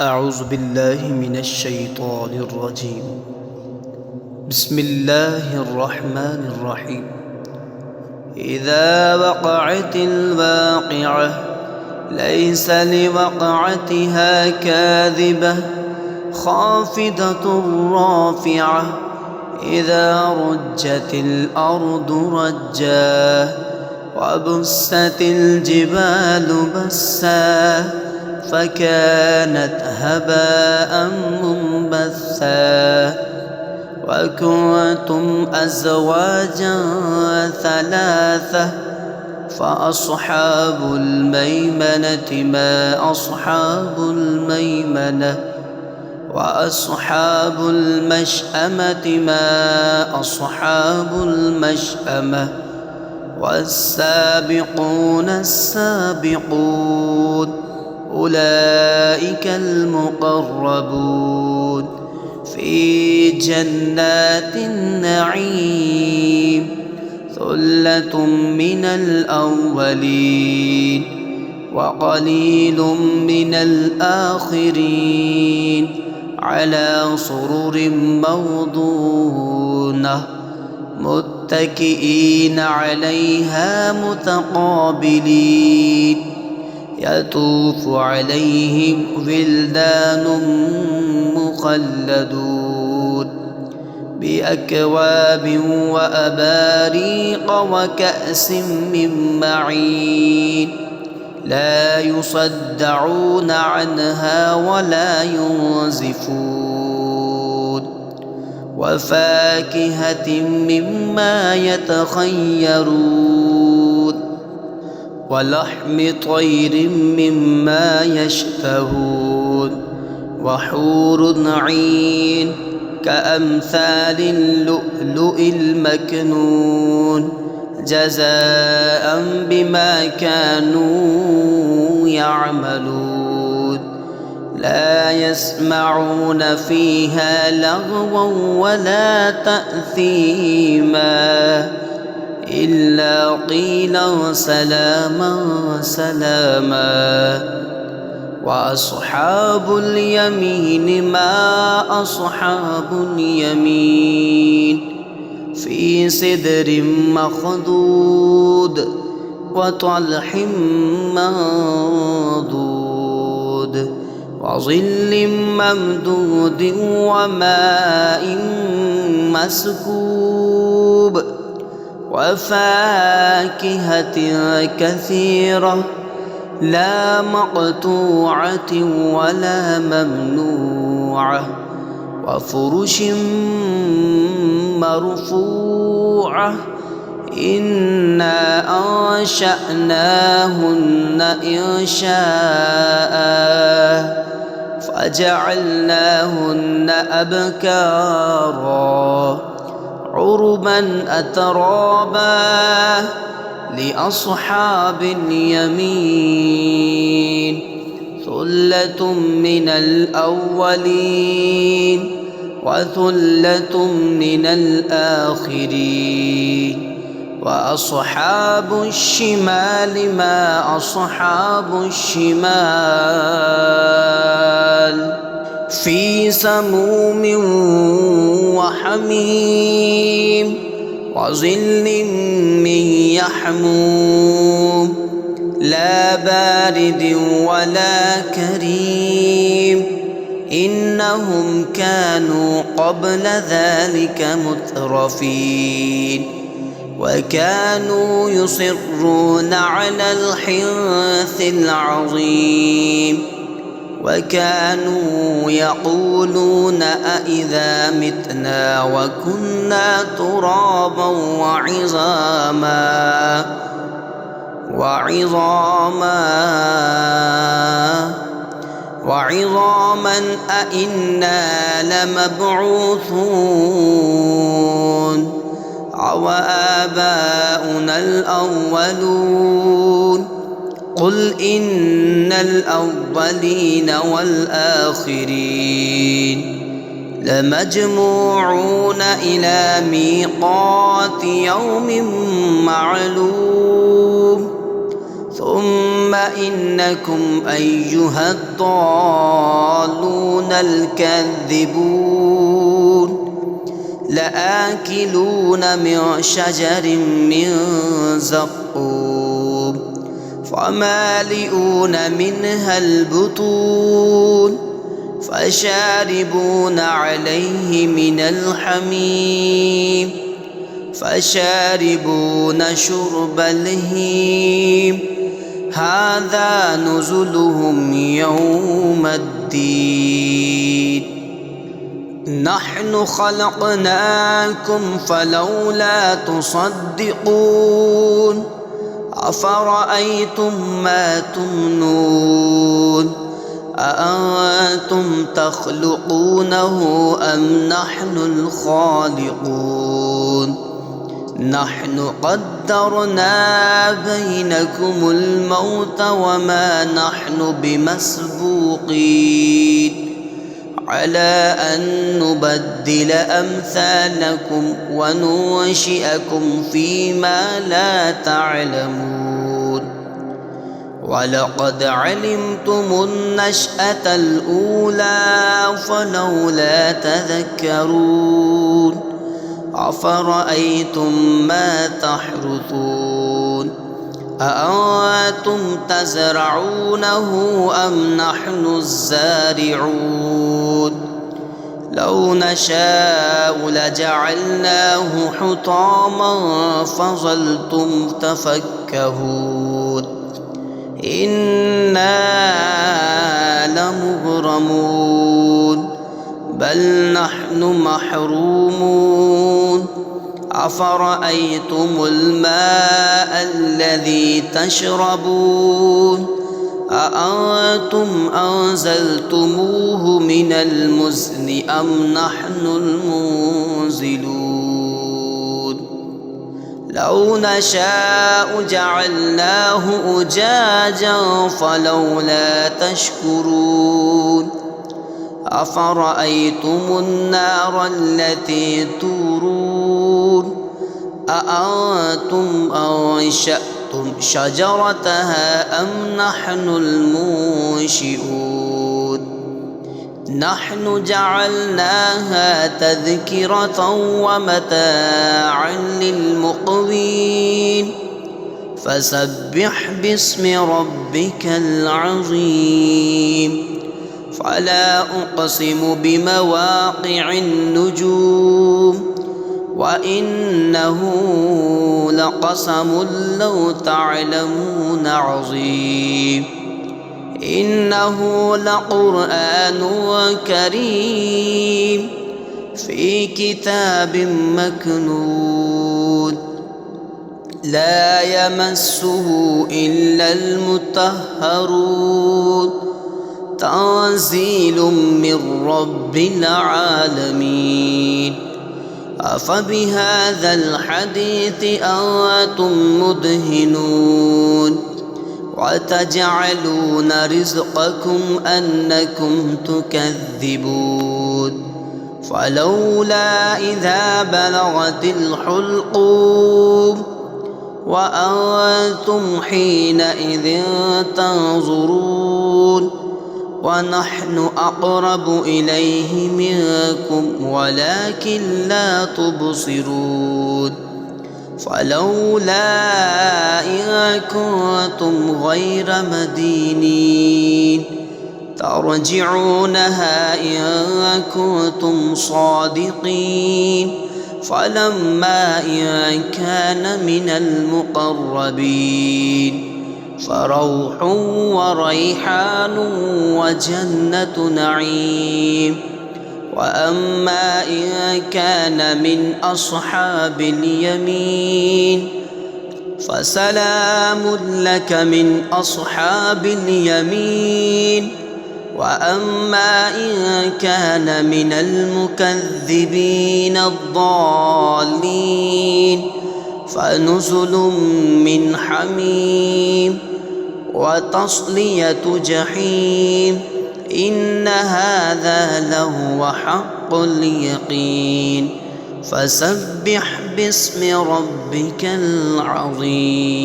أعوذ بالله من الشيطان الرجيم. بسم الله الرحمن الرحيم. إذا وقعت الواقعة ليس لوقعتها كاذبة خافضة رافعة إذا رجت الأرض رجا وبست الجبال بسا فكانت هباء منبثا وكنتم أزواجا ثلاثة فأصحاب الميمنة ما أصحاب الميمنة وأصحاب المشأمة ما أصحاب المشأمة والسابقون السابقون أولئك المقربون في جنات النعيم ثلة من الأولين وقليل من الآخرين على سرر موضونة متكئين عليها متقابلين يطوف عليهم ولدان مخلدون بأكواب وأباريق وكأس من معين لا يصدعون عنها ولا ينزفون وفاكهة مما يتخيرون ولحم طير مما يشتهون وحور عين كأمثال اللؤلؤ المكنون جزاء بما كانوا يعملون لا يسمعون فيها لغوا ولا تأثيما إلا قيلا سلاما سلاما وأصحاب اليمين ما أصحاب اليمين في سدر مخضود وطلح منضود وظل ممدود وماء مسكوب وفاكهة كثيرة لا مقطوعة ولا ممنوعة وفرش مرفوعة إنا أنشأناهن إنشاء فجعلناهن أبكارا عربا أترابا لأصحاب اليمين ثلة من الأولين وثلة من الآخرين وأصحاب الشمال ما أصحاب الشمال في سموم وحميم وظل من يحموم لا بارد ولا كريم إنهم كانوا قبل ذلك مترفين وكانوا يصرون على الحنث العظيم وكانوا يقولون أإذا متنا وكنا ترابا وعظاما أإنا لمبعوثون أو آباؤنا الأولون قل إن الأولين والآخرين لمجموعون إلى ميقات يوم معلوم ثم إنكم أيها الضالون الكاذبون لآكلون من شجر من زقوم فمالئون منها البطون فشاربون عليه من الحميم فشاربون شرب الهيم هذا نزلهم يوم الدين نحن خلقناكم فلولا تصدقون أفرأيتم ما تمنون أأنتم تخلقونه أم نحن الخالقون نحن قدرنا بينكم الموت وما نحن بمسبوقين على أن نبدل أمثالكم وننشئكم فيما لا تعلمون ولقد علمتم النشأة الأولى فلولا تذكرون أفرأيتم ما تحرثون أأنتم تزرعونه أم نحن الزارعون لو نشاء لجعلناه حطاما فظلتم تفكهون إنا لمغرمون بل نحن محرومون أفرأيتم الماء الذي تشربون أأنتم أنزلتموه من المزن أم نحن المنزلون لو نشاء جعلناه أجاجا فلولا تشكرون أفرأيتم النار التي تورون أأنتم أنشأتم شجرتها أم نحن المنشئون نحن جعلناها تذكرة ومتاعا للمقوين فسبح باسم ربك العظيم فلا أقسم بمواقع النجوم وإنه لقسم لو تعلمون عظيم إنه لقرآن كريم في كتاب مكنون لا يمسه إلا المطهرون تنزيل من رب العالمين أفبهذا الحديث أنتم مدهنون وتجعلون رزقكم أنكم تكذبون فلولا إذا بلغت الحلقوم وأنتم حينئذ تنظرون ونحن أقرب إليه منكم ولكن لا تبصرون فلولا إن كنتم غير مدينين ترجعونها إن كنتم صادقين فلما إن كان من المقربين فروح وريحان وجنة نعيم وأما إن كان من أصحاب اليمين فسلام لك من أصحاب اليمين وأما إن كان من المكذبين الضالين فنزل من حميم وتصلية جحيم إن هذا لهو حق اليقين فسبح باسم ربك العظيم.